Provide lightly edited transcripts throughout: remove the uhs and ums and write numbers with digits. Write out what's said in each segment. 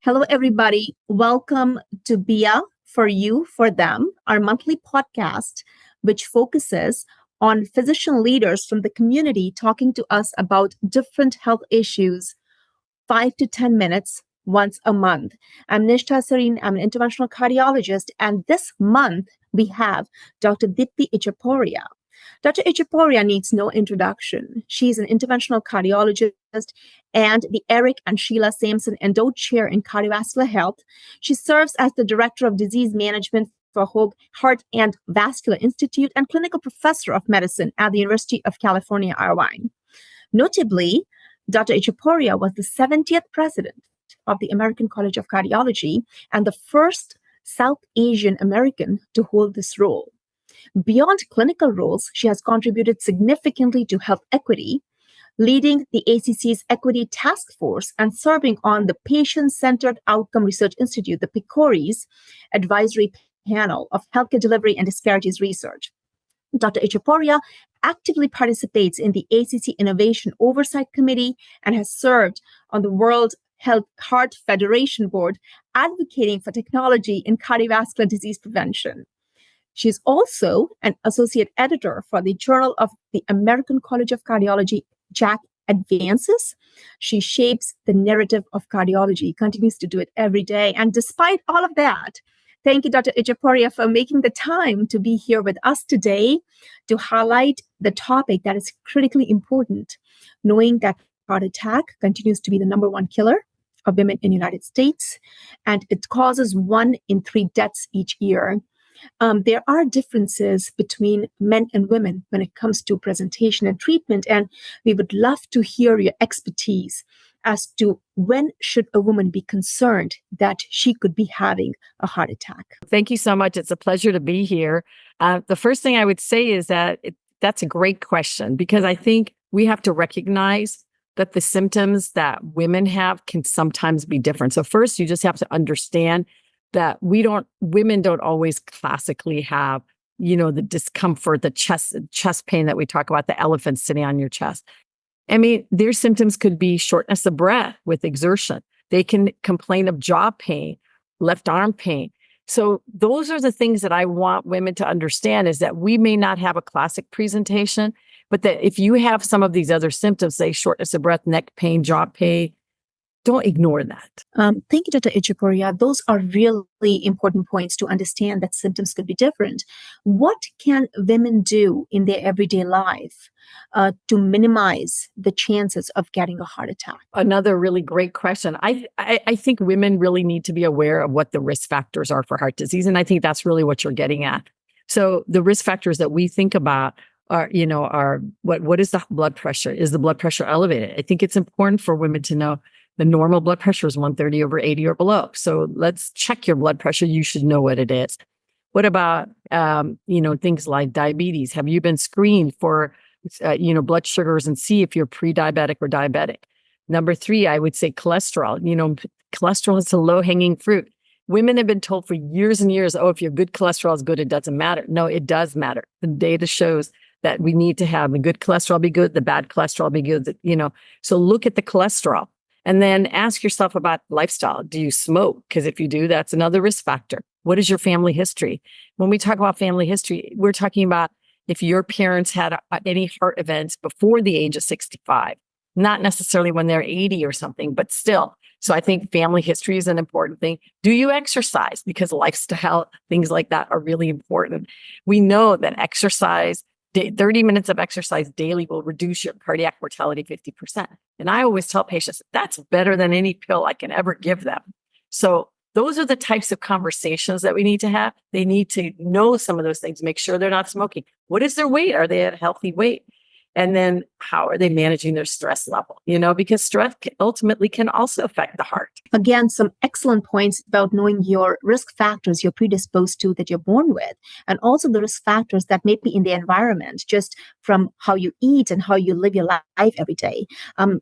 Hello, everybody. Welcome to BIA for You, for Them, our monthly podcast, which focuses on physician leaders from the community talking to us about different health issues, 5 to 10 minutes once a month. I'm Nishtha Sareen. I'm an interventional cardiologist. And this month, we have Dr. Dipti Itchhaporia. Dr. Itchhaporia needs no introduction. She's an interventional cardiologist and the Eric and Sheila Samson Endowed Chair in Cardiovascular Health. She serves as the Director of Disease Management for Hoag Heart and Vascular Institute and Clinical Professor of Medicine at the University of California, Irvine. Notably, Dr. Itchhaporia was the 70th president of the American College of Cardiology and the first South Asian American to hold this role. Beyond clinical roles, she has contributed significantly to health equity, leading the ACC's Equity Task Force and serving on the Patient-Centered Outcome Research Institute, the PCORI's advisory panel of healthcare delivery and disparities research. Dr. Itchhaporia actively participates in the ACC Innovation Oversight Committee and has served on the World Heart Federation Board, advocating for technology in cardiovascular disease prevention. She's also an associate editor for the Journal of the American College of Cardiology, JACC Advances. She shapes the narrative of cardiology, continues to do it every day. And despite all of that, thank you, Dr. Itchhaporia, for making the time to be here with us today to highlight the topic that is critically important, knowing that heart attack continues to be the number one killer of women in the United States, and it causes 1 in 3 deaths each year. There are differences between men and women when it comes to presentation and treatment, and we would love to hear your expertise as to when should a woman be concerned that she could be having a heart attack. Thank you so much. It's a pleasure to be here. The first thing I would say is that that's a great question, because I think we have to recognize that the symptoms that women have can sometimes be different. So first, you just have to understand that women don't always classically have, the discomfort, the chest pain that we talk about, the elephant sitting on your chest. I mean, their symptoms could be shortness of breath with exertion. They can complain of jaw pain, left arm pain. So those are the things that I want women to understand, is that we may not have a classic presentation, but that if you have some of these other symptoms, say shortness of breath, neck pain, jaw pain, don't ignore that. Thank you, Dr. Itchhaporia. Those are really important points to understand that symptoms could be different. What can women do in their everyday life to minimize the chances of getting a heart attack? Another really great question. I think women really need to be aware of what the risk factors are for heart disease. And I think that's really what you're getting at. So the risk factors that we think about are what is the blood pressure? Is the blood pressure elevated? I think it's important for women to know the normal blood pressure is 130/80 or below. So let's check your blood pressure. You should know what it is. What about, things like diabetes? Have you been screened for, blood sugars and see if you're pre-diabetic or diabetic? Number 3, I would say cholesterol. Cholesterol is a low-hanging fruit. Women have been told for years and years, if your good cholesterol is good, it doesn't matter. No, it does matter. The data shows that we need to have the good cholesterol be good, the bad cholesterol be good, So look at the cholesterol. And then ask yourself about lifestyle. Do you smoke? Because if you do, that's another risk factor. What is your family history? When we talk about family history, we're talking about if your parents had any heart events before the age of 65, not necessarily when they're 80 or something, but still. So I think family history is an important thing. Do you exercise? Because lifestyle, things like that are really important. We know that exercise, 30 minutes of exercise daily will reduce your cardiac mortality 50%. And I always tell patients, that's better than any pill I can ever give them. So those are the types of conversations that we need to have. They need to know some of those things, make sure they're not smoking. What is their weight? Are they at a healthy weight? And then how are they managing their stress level? Because stress ultimately can also affect the heart. Again, some excellent points about knowing your risk factors you're predisposed to that you're born with, and also the risk factors that may be in the environment, just from how you eat and how you live your life every day.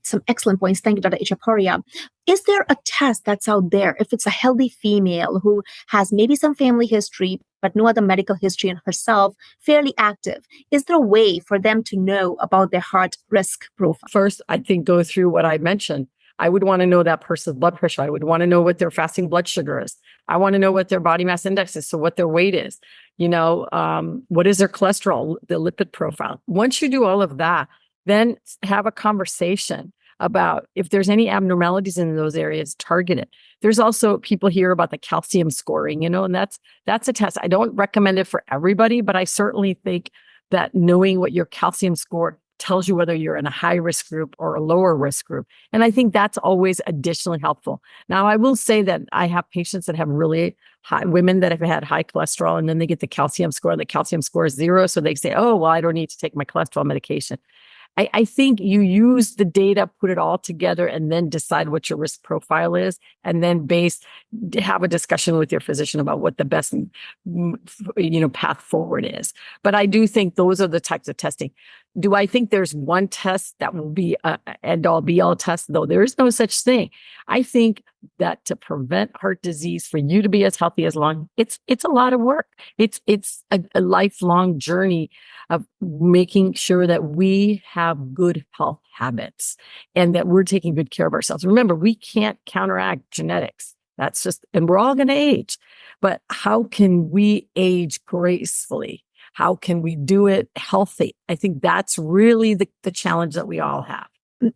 Some excellent points. Thank you, Dr. Itchhaporia. Is there a test that's out there if it's a healthy female who has maybe some family history, but no other medical history in herself, fairly active? Is there a way for them to know about their heart risk profile? First, I think go through what I mentioned. I would want to know that person's blood pressure. I would want to know what their fasting blood sugar is. I want to know what their body mass index is, so what their weight is. What is their cholesterol, the lipid profile. Once you do all of that, then have a conversation about if there's any abnormalities in those areas, target it. There's also people hear about the calcium scoring, and that's a test. I don't recommend it for everybody, but I certainly think that knowing what your calcium score tells you whether you're in a high risk group or a lower risk group. And I think that's always additionally helpful. Now, I will say that I have patients that have really high, women that have had high cholesterol, and then they get the calcium score. The calcium score is 0. So they say, oh, well, I don't need to take my cholesterol medication. I think you use the data, put it all together, and then decide what your risk profile is, and then have a discussion with your physician about what the best, path forward is. But I do think those are the types of testing. Do I think there's one test that will be an end-all be-all test? Though there is no such thing. I think that to prevent heart disease, for you to be as healthy as long, it's a lot of work. It's a lifelong journey of making sure that we have good health habits and that we're taking good care of ourselves. Remember, we can't counteract genetics. That's just, and we're all going to age, but how can we age gracefully? How can we do it healthy? I think that's really the challenge that we all have.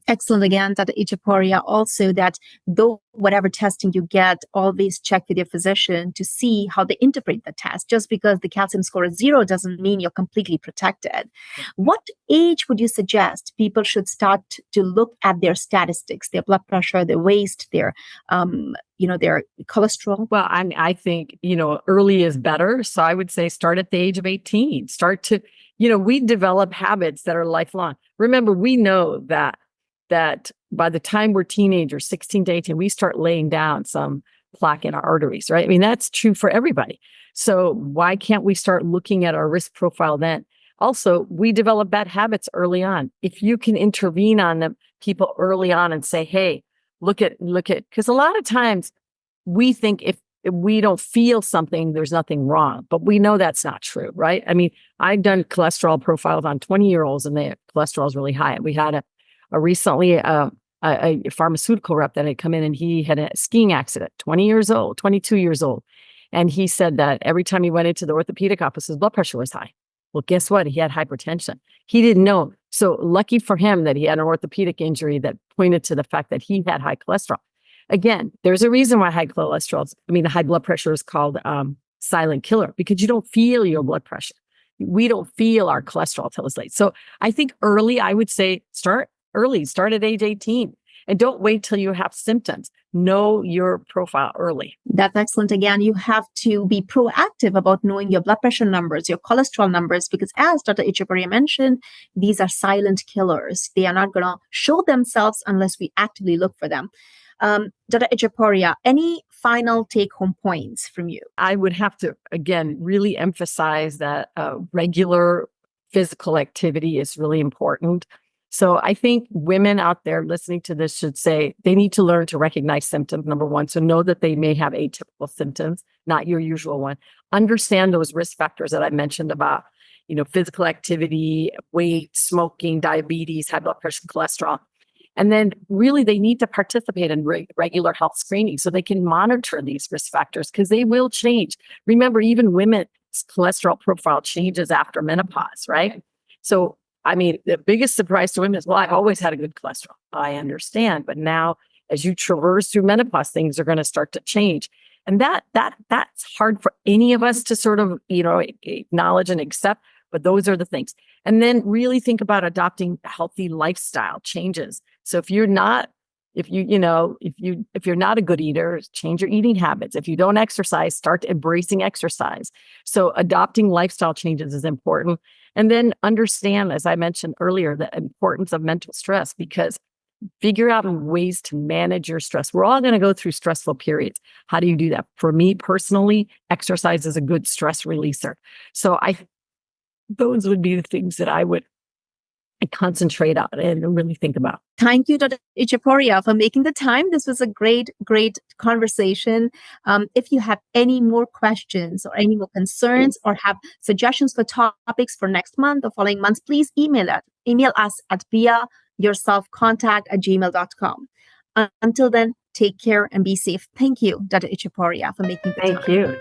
Excellent again, Dr. Itchhaporia. Also, that though whatever testing you get, always check with your physician to see how they interpret the test. Just because the calcium score is 0 doesn't mean you're completely protected. What age would you suggest people should start to look at their statistics, their blood pressure, their waist, their their cholesterol? Well, I think, early is better. So I would say start at the age of 18. Start to, we develop habits that are lifelong. Remember, we know that by the time we're teenagers, 16 to 18, we start laying down some plaque in our arteries, right? I mean, that's true for everybody. So why can't we start looking at our risk profile then? Also, we develop bad habits early on. If you can intervene on them, people early on and say, hey, look at, because a lot of times we think if we don't feel something, there's nothing wrong, but we know that's not true, right? I mean, I've done cholesterol profiles on 20-year-olds and their cholesterol is really high. We had recently a pharmaceutical rep that had come in and he had a skiing accident, 20 years old, 22 years old. And he said that every time he went into the orthopedic office, his blood pressure was high. Well, guess what? He had hypertension. He didn't know. So lucky for him that he had an orthopedic injury that pointed to the fact that he had high cholesterol. Again, there's a reason why high blood pressure is called silent killer, because you don't feel your blood pressure. We don't feel our cholesterol till it's late. So I think early, I would say start early, start at age 18. And don't wait till you have symptoms. Know your profile early. That's excellent. Again, you have to be proactive about knowing your blood pressure numbers, your cholesterol numbers, because as Dr. Itchhaporia mentioned, these are silent killers. They are not going to show themselves unless we actively look for them. Dr. Itchhaporia, any final take-home points from you? I would have to, again, really emphasize that regular physical activity is really important. So I think women out there listening to this should say they need to learn to recognize symptoms, number one. So know that they may have atypical symptoms, not your usual one. Understand those risk factors that I mentioned about, physical activity, weight, smoking, diabetes, high blood pressure, cholesterol. And then really they need to participate in regular health screening so they can monitor these risk factors because they will change. Remember, even women's cholesterol profile changes after menopause, right? So the biggest surprise to women is, well, I've always had a good cholesterol. I understand. But now as you traverse through menopause, things are going to start to change. And that's hard for any of us to sort of, acknowledge and accept. But those are the things. And then really think about adopting healthy lifestyle changes. So if you're not a good eater, change your eating habits. If you don't exercise, start embracing exercise. So adopting lifestyle changes is important. And then understand, as I mentioned earlier, the importance of mental stress, because figure out ways to manage your stress. We're all going to go through stressful periods. How do you do that? For me personally, exercise is a good stress releaser. So those would be the things that I would concentrate on and really think about. Thank you, Dr. Itchhaporia, for making the time. This was a great conversation. If you have any more questions or any more concerns or have suggestions for topics for next month or following months, please email us at biayourselfcontact@gmail.com. Until then, take care and be safe. Thank you, Dr. Itchhaporia, for making the time. Thank you.